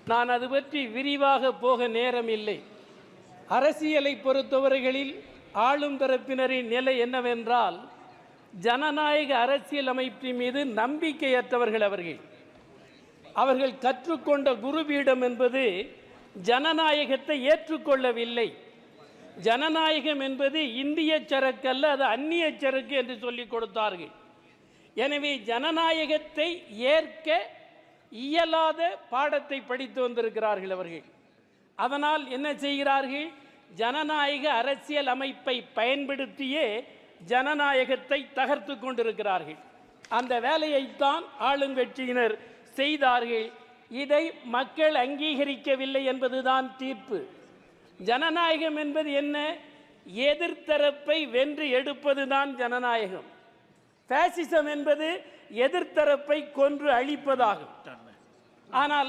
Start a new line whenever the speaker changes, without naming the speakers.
நான் அது பற்றி விரிவாக போக நேரம் இல்லை. அரசியலை பொறுத்தவரைகளில் ஆளும் தரப்பினரின் நிலை என்னவென்றால், ஜனநாயக அரசியல் அமைப்பின் மீது நம்பிக்கையற்றவர்கள். அவர்கள் கற்றுக்கொண்ட குருபீடம் என்பது ஜனநாயகத்தை ஏற்றுக்கொள்ளவில்லை. ஜனநாயகம் என்பது இந்திய சரக்கு அல்ல, அது அந்நிய சரக்கு என்று சொல்லிக் கொடுத்தார்கள். எனவே ஜனநாயகத்தை ஏற்க இயலாத பாடத்தை படித்து வந்திருக்கிறார்கள் அவர்கள். அதனால் என்ன செய்கிறார்கள்? ஜனநாயக அரசியல் அமைப்பை பயன்படுத்தியே ஜனநாயகத்தை தகர்த்து கொண்டிருக்கிறார்கள். அந்த வேலையைத்தான் ஆளுங்கட்சியினர் செய்தார்கள். இதை மக்கள் அங்கீகரிக்கவில்லை என்பதுதான் தீர்ப்பு. ஜனநாயகம் என்பது என்ன? எதிர்த்தரப்பை வென்று எடுப்பதுதான் ஜனநாயகம். பாசிசம் என்பது எதிர்த்தரப்பை கொன்று அழிப்பதாகும். ஆனால்